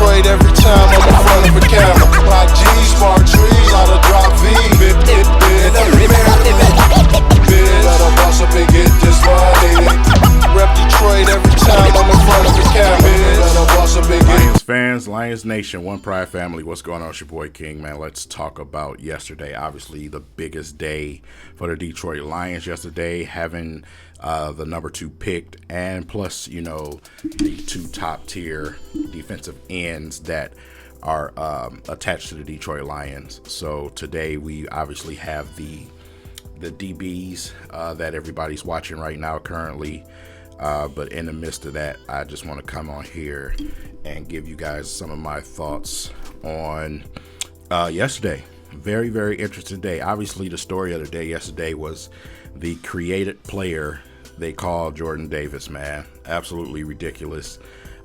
Detroit every time I'm in front of a camera. My G's, spark trees, out of drop V. Better boss up and get this money. Rep Detroit every time I'm in front of a camera. Better boss up and get. Lions fans, Lions Nation, One Pride family, what's going on? It's your boy King, man. Let's talk about yesterday. Obviously, the biggest day for the Detroit Lions yesterday, having the number 2 picked, and plus, you know, the 2 top tier defensive ends that are attached to the Detroit Lions. So today we obviously have the DBs that everybody's watching right now currently. But in the midst of that, I just want to come on here and give you guys some of my thoughts on yesterday. Very, very interesting day. Obviously, the story of the day yesterday was the created player they call Jordan Davis, man. Absolutely ridiculous.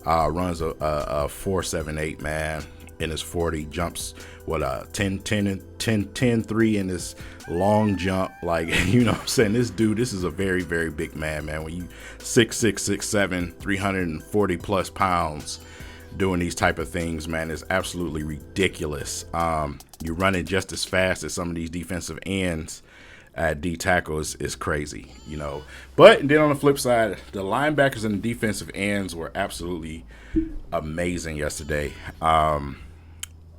Runs a 4.78, man. In his 40, jumps what 10-3 in this long jump. Like, you know what I'm saying? This is a very, very big man. When you 6'6", 6'7", 340 plus pounds doing these type of things, man, is absolutely ridiculous. You're running just as fast as some of these defensive ends at D tackles is crazy, you know. But then on the flip side, the linebackers and the defensive ends were absolutely amazing yesterday.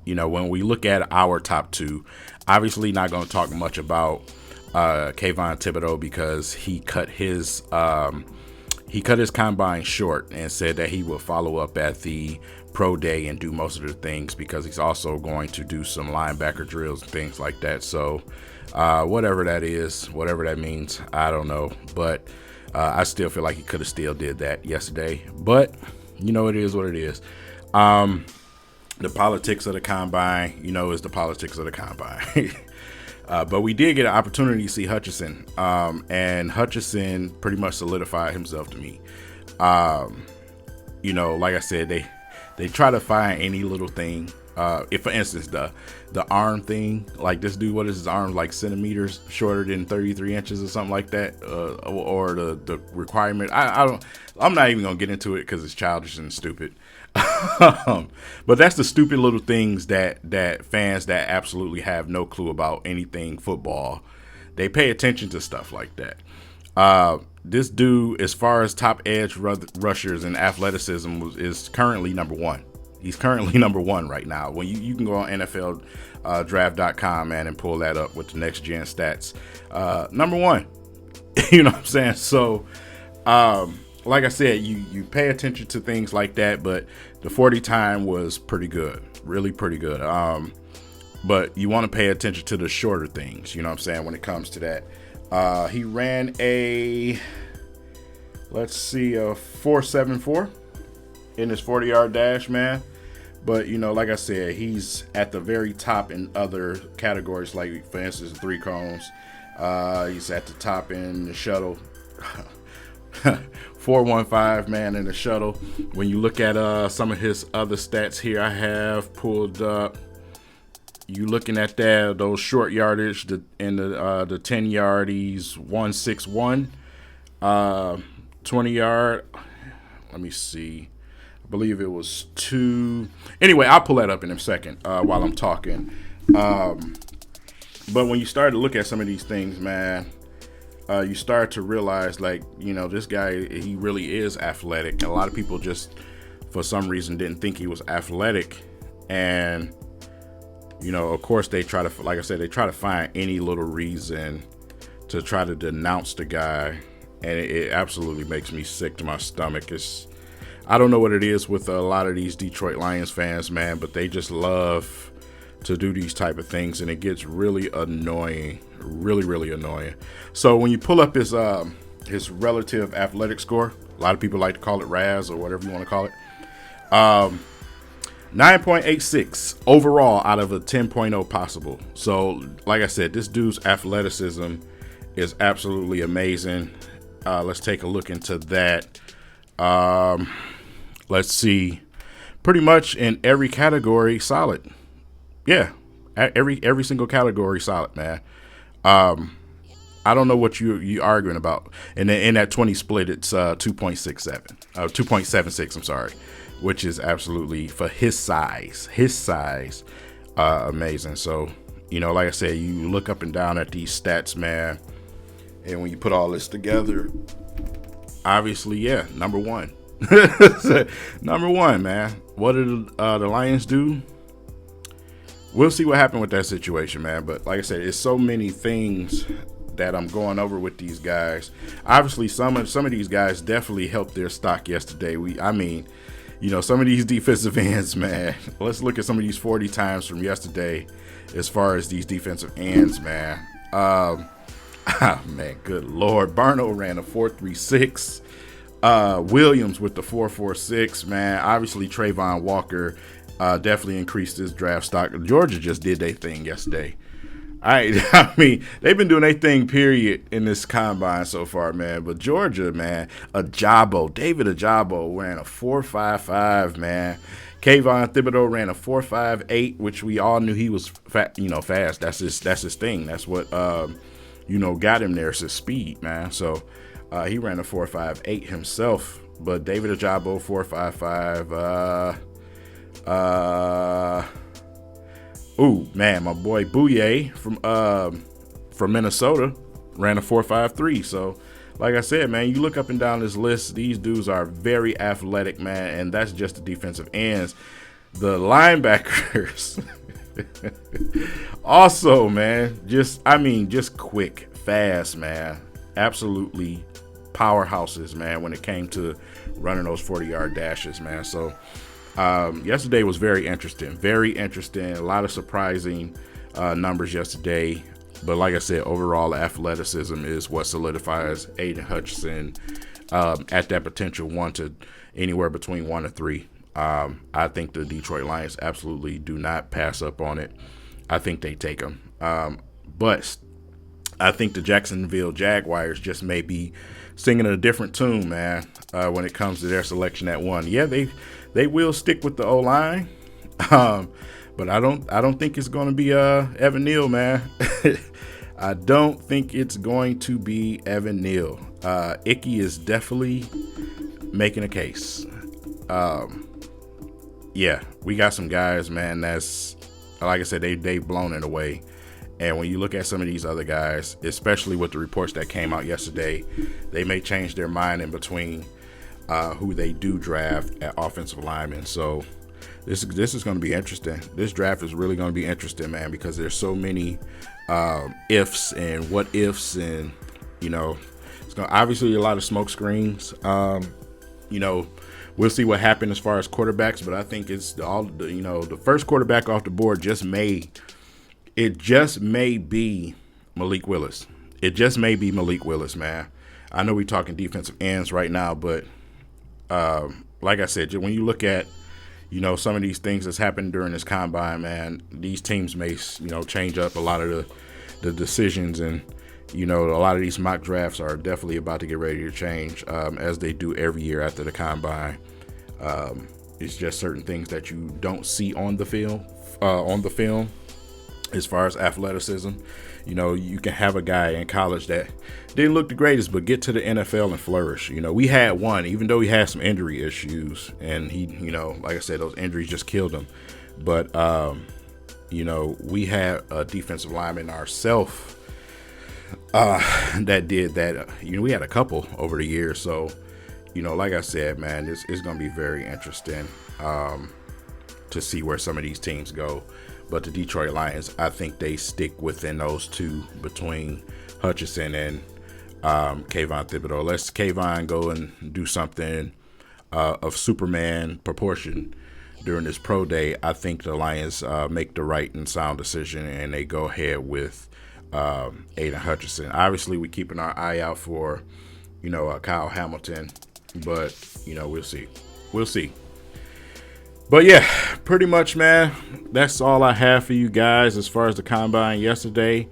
You know, when we look at our top 2, obviously not going to talk much about Kayvon Thibodaux because he cut his combine short and said that he will follow up at the pro day and do most of the things because he's also going to do some linebacker drills and things like that. So whatever that is, whatever that means, I don't know. But I still feel like he could have still did that yesterday. But, you know, it is what it is. The politics of the combine, you know, is the politics of the combine. But we did get an opportunity to see Hutchinson, and Hutchinson pretty much solidified himself to me. You know, like I said, they try to find any little thing. If, for instance, the arm thing, like this dude, what is his arm, like centimeters shorter than 33 inches or something like that, or the requirement. I'm not even gonna get into it because it's childish and stupid. But that's the stupid little things that fans that absolutely have no clue about anything football, they pay attention to stuff like that. This dude, as far as top edge rushers and athleticism, is currently number 1. He's currently number 1 right now. When you can go on NFL draft.com, man, and pull that up with the next gen stats. Number 1. You know what I'm saying? So like I said, you pay attention to things like that, but the 40 time was pretty good, really pretty good. But you want to pay attention to the shorter things, you know what I'm saying, when it comes to that. He ran a 4.74 in his 40-yard dash, man. But, you know, like I said, he's at the very top in other categories, like, for instance, 3 cones. He's at the top in the shuttle. 4.15, man, in the shuttle. When you look at some of his other stats here, I have pulled up. You looking at that, those short yardage, the 10 yard, he's 1.61. 20 yard, let me see. I believe it was 2. Anyway, I'll pull that up in a second while I'm talking. But when you start to look at some of these things, man, you start to realize, like, you know, this guy, he really is athletic. A lot of people just, for some reason, didn't think he was athletic. And, you know, of course, they try to, like I said, they try to find any little reason to try to denounce the guy. And it absolutely makes me sick to my stomach. I don't know what it is with a lot of these Detroit Lions fans, man, but they just love to do these type of things, and it gets really annoying, really, really annoying. So when you pull up his relative athletic score, a lot of people like to call it RAS or whatever you want to call it, 9.86 overall out of a 10.0 possible. So like I said, this dude's athleticism is absolutely amazing. Let's take a look into that. Let's see. Pretty much in every category, solid. Yeah, every single category, solid, man. I don't know what you arguing about. And in that 20 split, it's 2.67. 2.76. I'm sorry. which is absolutely, for his size, amazing. So, like I said, you look up and down at these stats, man, and when you put all this together, obviously, yeah, number one. Number one, man. What did the Lions do? We'll see what happened with that situation, man. But like I said, it's so many things that I'm going over with these guys. Obviously, some of these guys definitely helped their stock yesterday. Some of these defensive ends, man. Let's look at some of these 40 times from yesterday as far as these defensive ends, man. Man, good Lord. Barno ran a 4.36. Williams with the 4.46, man. Obviously, Trayvon Walker definitely increased his draft stock. Georgia just did their thing yesterday. I mean, they've been doing their thing, period, in this combine so far, man. But Georgia, man, David Ajabo ran a 4.55, man. Kayvon Thibodaux ran a 4.58, which we all knew he was fast. That's his thing. That's what got him there. It's his speed, man. So he ran a 4.58 himself. But David Ajabo 4.55. Man, my boy Bouye from Minnesota ran a 4.53. So, like I said, man, you look up and down this list, these dudes are very athletic, man, and that's just the defensive ends. The linebackers also, man, just quick, fast, man. Absolutely powerhouses, man, when it came to running those 40-yard dashes, man. So, yesterday was very interesting. A lot of surprising numbers yesterday. But like I said, overall athleticism is what solidifies Aiden Hutchinson at that potential 1 to anywhere between 1 to 3. I think the Detroit Lions absolutely do not pass up on it. I think they take him. But I think the Jacksonville Jaguars just may be singing a different tune, man, when it comes to their selection at 1. Yeah, they will stick with the O-line, but I don't think it's going to be Evan Neal, man. I don't think it's going to be Evan Neal. Icky is definitely making a case. Yeah, we got some guys, man, that's, like I said, they've blown it away. And when you look at some of these other guys, especially with the reports that came out yesterday, they may change their mind in between who they do draft at offensive linemen. So this is going to be interesting. This draft is really going to be interesting, man, because there's so many ifs and what ifs, and it's going to obviously a lot of smoke screens. We'll see what happens as far as quarterbacks, but I think it's the first quarterback off the board just may be Malik Willis. It just may be Malik Willis, man. I know we're talking defensive ends right now, but like I said, when you look at, some of these things that's happened during this combine, man, these teams may, change up a lot of the decisions, and, a lot of these mock drafts are definitely about to get ready to change, as they do every year after the combine. It's just certain things that you don't see on the film, as far as athleticism. You can have a guy in college that didn't look the greatest, but get to the NFL and flourish. We had one, even though he had some injury issues, and he, like I said, those injuries just killed him. But, we had a defensive lineman ourselves that did that. We had a couple over the years. So, like I said, man, it's going to be very interesting to see where some of these teams go. But the Detroit Lions, I think they stick within those two between Hutchinson and Kayvon Thibodaux. Let's Kayvon go and do something of Superman proportion during this pro day. I think the Lions make the right and sound decision, and they go ahead with Aiden Hutchinson. Obviously, we're keeping our eye out for, Kyle Hamilton, but, we'll see. We'll see. But yeah, pretty much, man, that's all I have for you guys as far as the combine yesterday,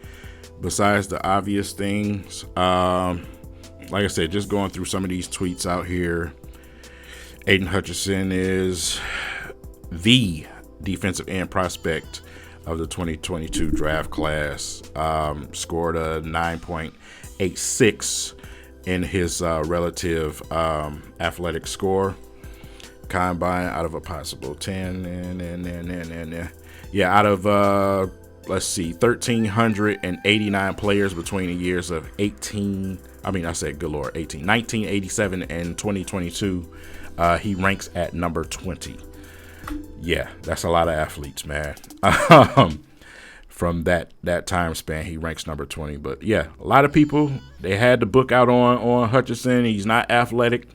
besides the obvious things. Like I said, just going through some of these tweets out here. Aiden Hutchinson is the defensive end prospect of the 2022 draft class. Scored a 9.86 in his relative athletic score. combine out of a possible 10 and yeah, out of let's see, 1,389 players between the years of 1987 and 2022. He ranks at number 20. Yeah, that's a lot of athletes, man. From that time span, he ranks number 20. But yeah, a lot of people, they had the book out on Hutchinson. He's not athletic.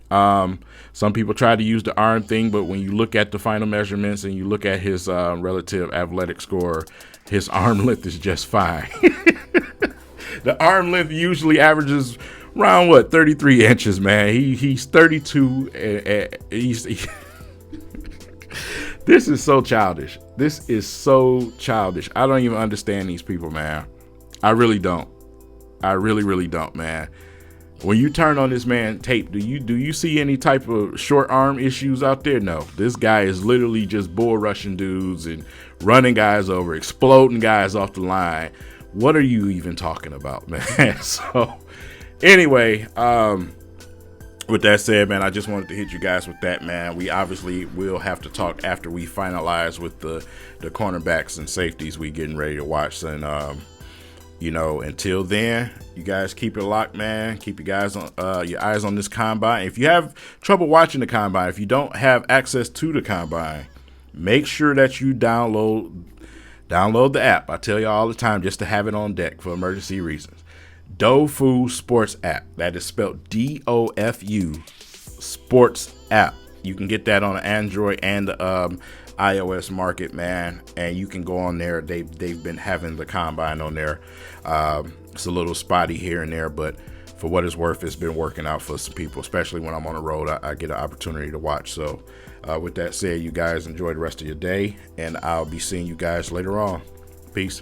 Some people tried to use the arm thing, but when you look at the final measurements and you look at his relative athletic score, his arm length is just fine. The arm length usually averages around 33 inches, man. He's 32. This is so childish. This is so childish. I don't even understand these people, man. I really don't. I really don't, man. When you turn on this man tape, do you see any type of short arm issues out there? No. This guy is literally just bull rushing dudes and running guys over, exploding guys off the line. What are you even talking about, man? So anyway, with that said, man, I just wanted to hit you guys with that, man. We obviously will have to talk after we finalize with the cornerbacks and safeties we getting ready to watch. And until then, you guys keep it locked, man. Keep your eyes on this combine. If you have trouble watching the combine, if you don't have access to the combine, make sure that you download the app. I tell you all the time, just to have it on deck for emergency reasons. Dofu Sports app. That is spelled DOFU Sports app. You can get that on the Android and the iOS market, man, and you can go on there. They've been having the combine on there. It's a little spotty here and there, but for what it's worth, it's been working out for some people, especially when I'm on the road. I get an opportunity to watch. So with that said, you guys enjoy the rest of your day, and I'll be seeing you guys later on. Peace.